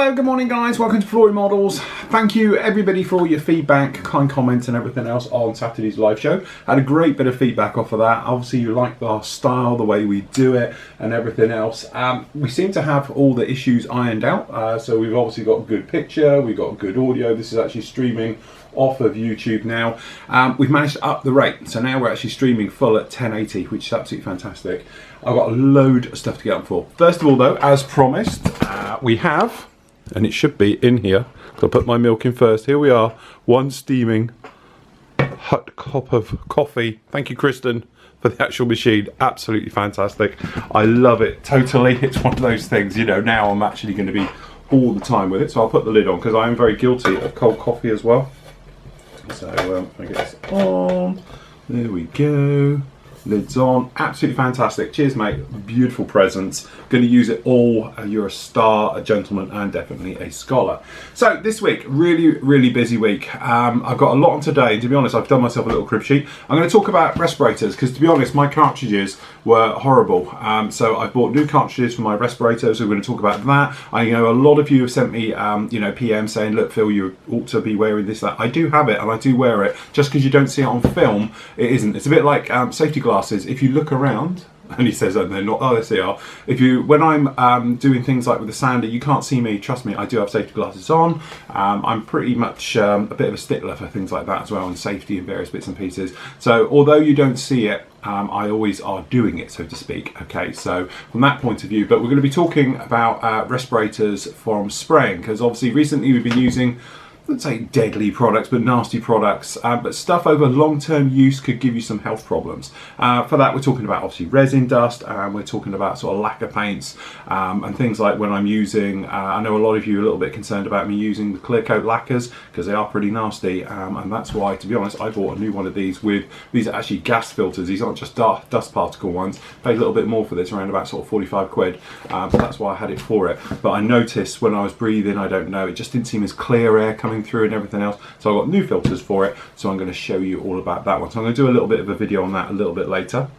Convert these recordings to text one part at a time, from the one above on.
Hello, good morning guys, welcome to Flory Models. Thank you everybody for all your feedback, kind comments and everything else on Saturday's live show. Had a great bit of feedback off of that. Obviously you like our style, the way we do it and everything else. We seem to have all the issues ironed out. So we've obviously got a good picture, we've got good audio. This is actually streaming off of YouTube now. We've managed to up the rate, so now we're actually streaming full at 1080, which is absolutely fantastic. I've got a load of stuff to get up for. First of all though, as promised, we have, and it should be in here, so I'll put my milk in first. Here we are, one steaming hot cup of coffee. Thank you, Kristen, for the actual machine. Absolutely fantastic. I love it totally. It's one of those things, you know, now I'm actually going to be all the time with it. So I'll put the lid on because I am very guilty of cold coffee as well. So I get this on. There we go. Lids on. Absolutely fantastic. Cheers, mate. Beautiful presents. Going to use it all. You're a star, a gentleman, and definitely a scholar. So this week, really busy week. I've got a lot on today. To be honest, I've done myself a little crib sheet. I'm going to talk about respirators because, to be honest, my cartridges were horrible. So I bought new cartridges for my respirators. We're going to talk about that. I know a lot of you have sent me, PM saying, "Look, Phil, you ought to be wearing this, that." I do have it, and I do wear it. Just because you don't see it on film, it isn't. It's a bit like safety glasses. If you look around, and he says, "Oh, they're not." Oh, yes, they are. When I'm doing things like with the sander, you can't see me. Trust me, I do have safety glasses on. I'm pretty much a bit of a stickler for things like that as well, and safety and various bits and pieces. So, although you don't see it, I always are doing it, so to speak. Okay, so from that point of view, but we're going to be talking about respirators from spraying, because obviously recently we've been using, I wouldn't say deadly products, but nasty products, but stuff over long-term use could give you some health problems. For that, we're talking about obviously resin dust, and we're talking about sort of lacquer paints, and things like when I'm using, I know a lot of you are a little bit concerned about me using the clear coat lacquers because they are pretty nasty, and that's why, to be honest, I bought a new one of these with, these are actually gas filters. These aren't just dust particle ones. Paid a little bit more for this, around about sort of 45 quid, but that's why I had it for it. But I noticed when I was breathing, I don't know, it just didn't seem as clear air coming through and everything else, so I've got new filters for it, so I'm going to show you all about that one. So I'm going to do a little bit of a video on that a little bit later.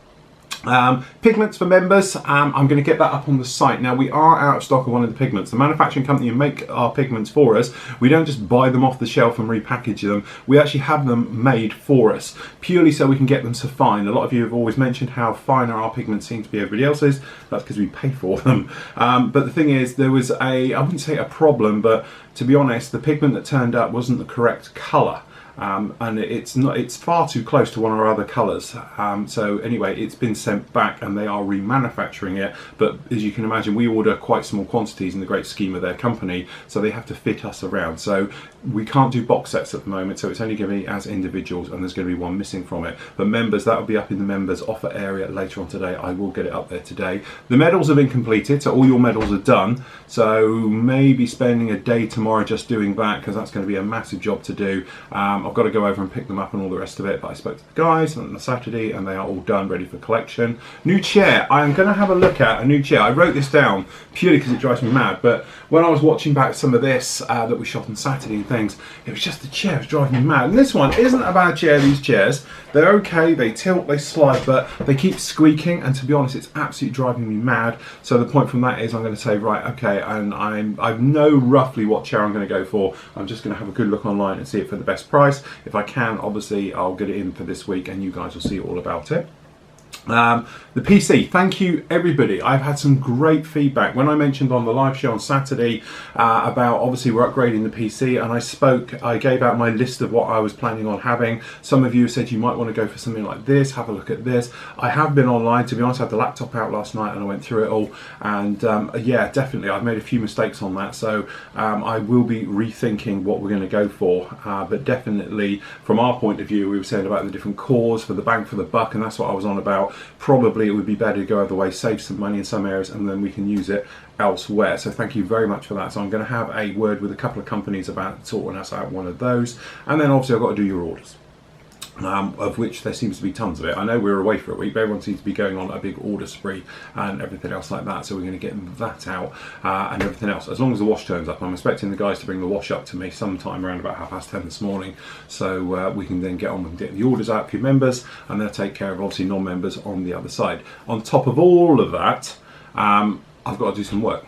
Pigments for members, I'm going to get that up on the site. Now, we are out of stock of one of the pigments. The manufacturing company who make our pigments for us, we don't just buy them off the shelf and repackage them. We actually have them made for us, purely so we can get them so fine. A lot of you have always mentioned how finer our pigments seem to be everybody else's. That's because we pay for them. But the thing is, there was I wouldn't say a problem, but to be honest, the pigment that turned up wasn't the correct colour. And it's far too close to one of our other colours, so anyway, it's been sent back and they are remanufacturing it, but as you can imagine, we order quite small quantities in the great scheme of their company, so they have to fit us around, so we can't do box sets at the moment, so it's only going to be as individuals, and there's going to be one missing from it. But members, that will be up in the members offer area later on today. I will get it up there today. The medals have been completed, so all your medals are done, so maybe spending a day tomorrow just doing that, because that's going to be a massive job to do. I've got to go over and pick them up and all the rest of it, but I spoke to the guys on the Saturday and they are all done, ready for collection. New chair, I'm going to have a look at a new chair. I wrote this down purely because it drives me mad, but when I was watching back some of this that we shot on Saturday and things, it was just the chair was driving me mad. And this one isn't a bad chair, these chairs. They're okay, they tilt, they slide, but they keep squeaking, and to be honest, it's absolutely driving me mad. So the point from that is I'm going to say, right, okay, and I know roughly what chair I'm going to go for. I'm just going to have a good look online and see it for the best price. If I can, obviously, I'll get it in for this week and you guys will see all about it. The PC, thank you everybody. I've had some great feedback. When I mentioned on the live show on Saturday about obviously we're upgrading the PC, and I gave out my list of what I was planning on having. Some of you said you might want to go for something like this, have a look at this. I have been online, to be honest. I had the laptop out last night and I went through it all, and yeah, definitely I've made a few mistakes on that, so I will be rethinking what we're going to go for, but definitely from our point of view, we were saying about the different cores for the bang for the buck, and that's what I was on about. Probably it would be better to go other way, save some money in some areas, and then we can use it elsewhere. So thank you very much for that. So I'm going to have a word with a couple of companies about sorting us out one of those, and then obviously I've got to do your orders. Of which there seems to be tons of it. I know we're away for a week, but everyone seems to be going on a big order spree and everything else like that, so we're going to get that out and everything else, as long as the wash turns up. I'm expecting the guys to bring the wash up to me sometime around about 10:30 this morning, so we can then get on with getting the orders out for your members, and they'll take care of obviously non-members on the other side. On top of all of that, I've got to do some work.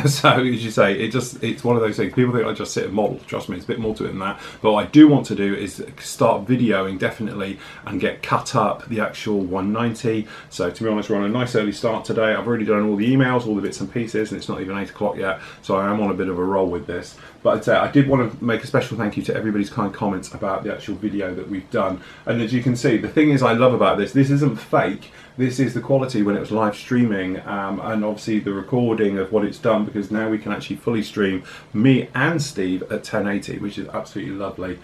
So as you say, it's one of those things. People think I just sit and model. Trust me, it's a bit more to it than that. But what I do want to do is start videoing definitely and get cut up the actual 190. So to be honest, we're on a nice early start today. I've already done all the emails, all the bits and pieces, and it's not even 8 o'clock yet. So I am on a bit of a roll with this. But I did want to make a special thank you to everybody's kind comments about the actual video that we've done. And as you can see, the thing is I love about this isn't fake. This is the quality when it was live streaming, and obviously the recording of what it's done, because now we can actually fully stream me and Steve at 1080, which is absolutely lovely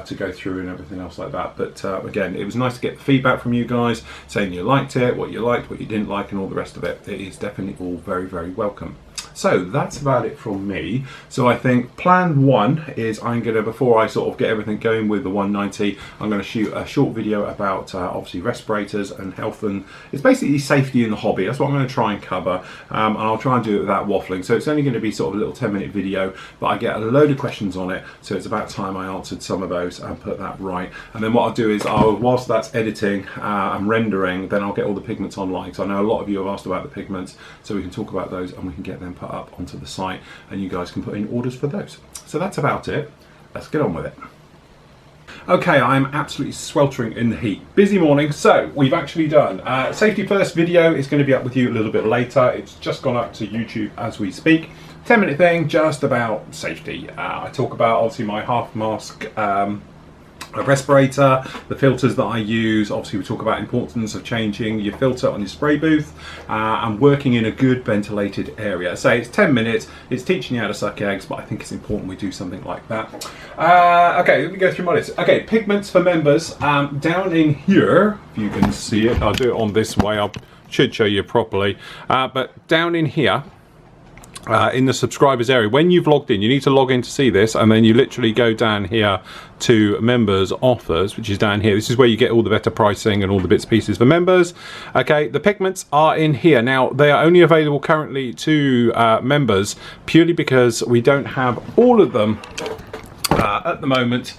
to go through and everything else like that. But again, it was nice to get the feedback from you guys, saying you liked it, what you liked, what you didn't like, and all the rest of it. It is definitely all very, very welcome. So that's about it from me. So I think plan one is I'm going to, before I sort of get everything going with the 190, I'm going to shoot a short video about obviously respirators and health, and it's basically safety in the hobby. That's what I'm going to try and cover, and I'll try and do it without waffling. So it's only going to be sort of a little 10-minute video, but I get a load of questions on it, so it's about time I answered some of those and put that right. And then what I'll do is whilst that's editing and rendering, then I'll get all the pigments online. So I know a lot of you have asked about the pigments, so we can talk about those and we can get them put up onto the site, and you guys can put in orders for those. So that's about it. Let's get on with it. Okay, I'm absolutely sweltering in the heat. Busy morning. So we've actually done safety first video. Is going to be up with you a little bit later. It's just gone up to YouTube as we speak. 10-minute thing just about safety. I talk about obviously my half mask a respirator, the filters that I use. Obviously we talk about importance of changing your filter on your spray booth and working in a good ventilated area. So it's 10 minutes, it's teaching you how to suck eggs, but I think it's important we do something like that. Okay, let me go through my list. Okay, pigments for members. Down in here, if you can see it, I'll do it on this way, I should show you properly, but down in here, in the subscribers area, when you've logged in, you need to log in to see this, and then you literally go down here to members offers, which is down here. This is where you get all the better pricing and all the bits and pieces for members. Okay, the pigments are in here. Now they are only available currently to members, purely because we don't have all of them at the moment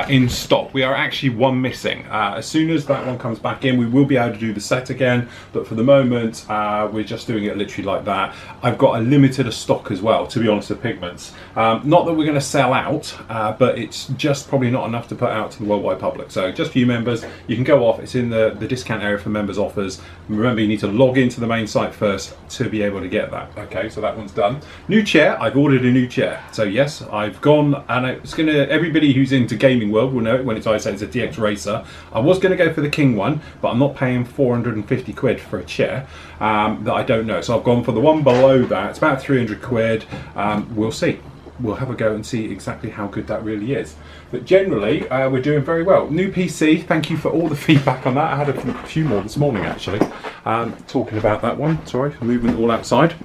in stock. We are actually one missing. As soon as that one comes back in, we will be able to do the set again, but for the moment we're just doing it literally like that. I've got a limited stock as well, to be honest, of pigments. Not that we're going to sell out, but it's just probably not enough to put out to the worldwide public. So just for you members, you can go off. It's in the discount area for members offers. Remember, you need to log into the main site first to be able to get that. Okay, so that one's done. New chair. I've ordered a new chair. So yes, I've gone, and it's going to, everybody who's into gaming world will know it when I say it's a DX Racer. I was going to go for the King one, but I'm not paying 450 quid for a chair that I don't know. So I've gone for the one below that. It's about 300 quid. We'll see. We'll have a go and see exactly how good that really is. But generally, we're doing very well. New PC, thank you for all the feedback on that. I had a few more this morning, actually. Talking about that one, sorry, movement all outside.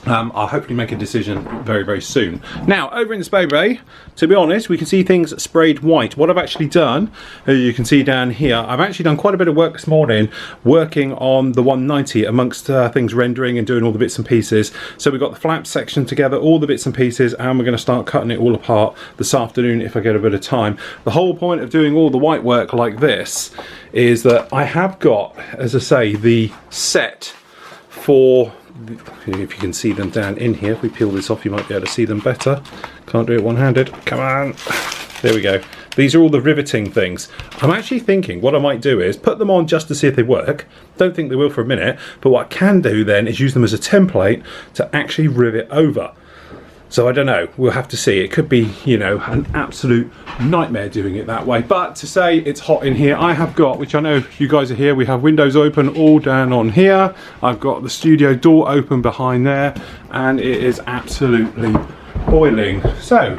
I'll hopefully make a decision very, very soon. Now, over in the spray bay, to be honest, we can see things sprayed white. What I've actually done, as you can see down here, I've actually done quite a bit of work this morning, working on the 190 amongst things rendering and doing all the bits and pieces. So we've got the flap section together, all the bits and pieces, and we're going to start cutting it all apart this afternoon if I get a bit of time. The whole point of doing all the white work like this is that I have got, as I say, the set for, if you can see them down in here, if we peel this off you might be able to see them better. Can't do it one-handed, come on, there we go. These are all the riveting things. I'm actually thinking what I might do is put them on just to see if they work. Don't think they will for a minute, but what I can do then is use them as a template to actually rivet over. So I don't know, we'll have to see. It could be, you know, an absolute nightmare doing it that way. But to say it's hot in here, I have got, which I know you guys are here, we have windows open all down on here. I've got the studio door open behind there, and it is absolutely boiling. So,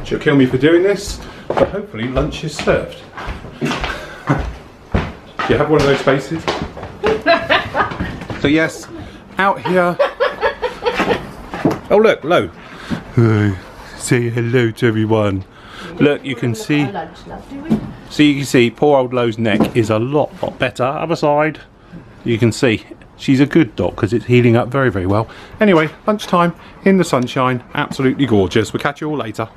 she'll kill me for doing this, but hopefully lunch is served. Do you have one of those faces? So yes, out here. Oh look, Lo. Say hello to everyone. Look, you can see. So you can see poor old Lo's neck is a lot better. Other side, you can see she's a good dog because it's healing up very, very well. Anyway, lunchtime in the sunshine, absolutely gorgeous. We'll catch you all later.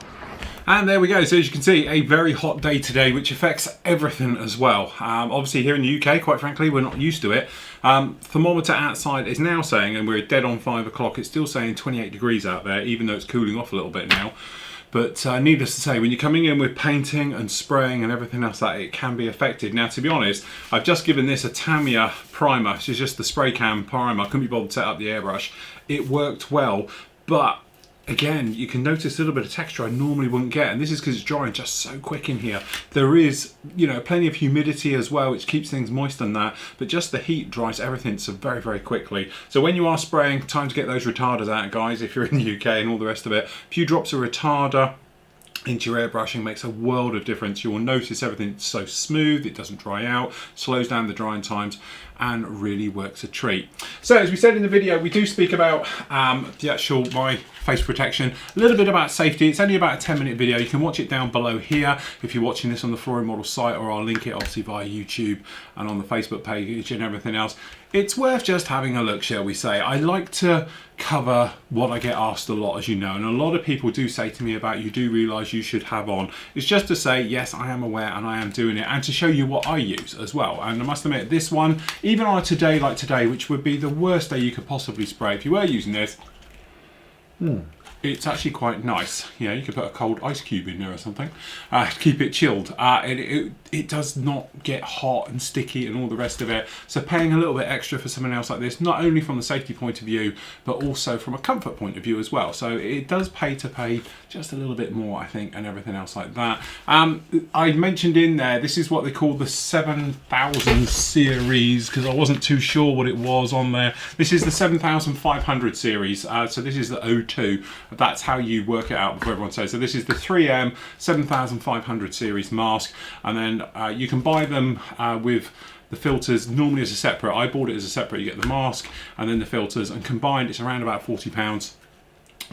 And there we go. So as you can see, a very hot day today, which affects everything as well. Obviously here in the UK, quite frankly, we're not used to it. Thermometer outside is now saying, and we're dead on 5 o'clock, it's still saying 28 degrees out there, even though it's cooling off a little bit now. But needless to say, when you're coming in with painting and spraying and everything else, that it can be affected. Now, to be honest, I've just given this a Tamiya primer. This is just the spray can primer. I couldn't be bothered to set up the airbrush. It worked well, but again, you can notice a little bit of texture I normally wouldn't get, and this is because it's drying just so quick in here. There is, you know, plenty of humidity as well, which keeps things moist and that, but just the heat dries everything so very, very quickly. So when you are spraying, time to get those retarders out, guys, if you're in the UK and all the rest of it. A few drops of retarder into your airbrushing makes a world of difference. You will notice everything's so smooth, it doesn't dry out, slows down the drying times, and really works a treat. So as we said in the video, we do speak about the actual my face protection, a little bit about safety. It's only about a 10-minute video. You can watch it down below here if you're watching this on the Flory Model site, or I'll link it obviously via YouTube and on the Facebook page and everything else. It's worth just having a look, shall we say. I like to cover what I get asked a lot, as you know, and a lot of people do say to me about, you do realise you should have on. It's just to say, yes, I am aware and I am doing it, and to show you what I use as well. And I must admit, this one, even on a today like today, which would be the worst day you could possibly spray, if you were using this, it's actually quite nice. You know, you could put a cold ice cube in there or something, keep it chilled. It does not get hot and sticky and all the rest of it. So paying a little bit extra for something else like this, not only from the safety point of view, but also from a comfort point of view as well. So it does pay to pay just a little bit more, I think, and everything else like that. I mentioned in there, this is what they call the 7000 series, because I wasn't too sure what it was on there. This is the 7500 series. So this is the O2. That's how you work it out before everyone says. So this is the 3M 7500 series mask, and then you can buy them with the filters normally as a separate. I bought it as a separate. You get the mask and then the filters, and combined it's around about £40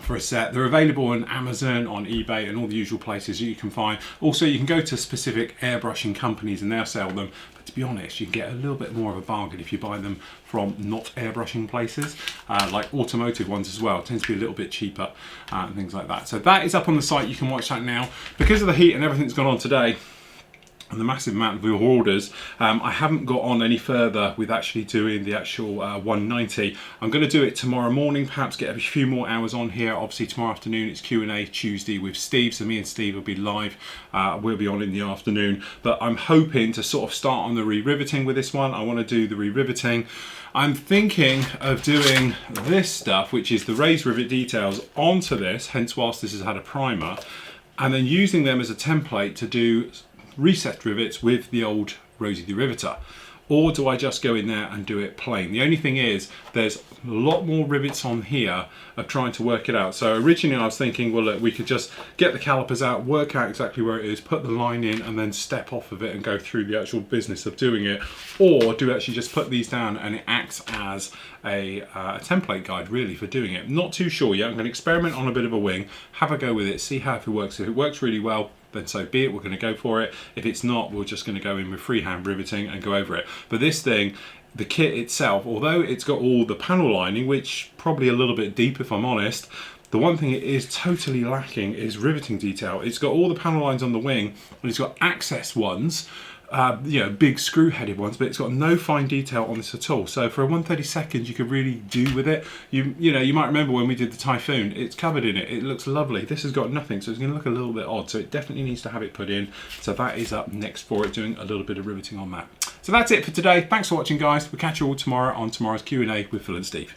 for a set. They're available on Amazon, on eBay, and all the usual places you can find. Also, you can go to specific airbrushing companies and they'll sell them. But to be honest, you can get a little bit more of a bargain if you buy them from not airbrushing places, like automotive ones as well. It tends to be a little bit cheaper and things like that. So that is up on the site. You can watch that now. Because of the heat and everything that's gone on today, and the massive amount of your orders, I haven't got on any further with actually doing the actual 190. I'm going to do it tomorrow morning, perhaps get a few more hours on here. Obviously tomorrow afternoon it's Q&A Tuesday with Steve, so me and Steve will be live. We'll be on in the afternoon, but I'm hoping to sort of start on the re-riveting with this one. I want to do the re-riveting. I'm thinking of doing this stuff, which is the raised rivet details, onto this, hence whilst this has had a primer, and then using them as a template to do recessed rivets with the old Rosie the Riveter. Or do I just go in there and do it plain? The only thing is, there's a lot more rivets on here of trying to work it out. So originally I was thinking, well look, we could just get the calipers out, work out exactly where it is, put the line in, and then step off of it and go through the actual business of doing it. Or do actually just put these down and it acts as a template guide really for doing it. Not too sure yet. I'm going to experiment on a bit of a wing, have a go with it, see how it works. If it works really well, then so be it, we're going to go for it. If it's not, we're just going to go in with freehand riveting and go over it. But this thing, the kit itself, although it's got all the panel lining, which probably a little bit deep if I'm honest, the one thing it is totally lacking is riveting detail. It's got all the panel lines on the wing, and it's got access ones, you know, big screw-headed ones, but it's got no fine detail on this at all. So for a 1/32, you could really do with it. You know, you might remember when we did the Typhoon, it's covered in it. It looks lovely. This has got nothing, so it's going to look a little bit odd. So it definitely needs to have it put in. So that is up next for it, doing a little bit of riveting on that. So that's it for today. Thanks for watching, guys. We'll catch you all tomorrow on tomorrow's Q&A with Phil and Steve.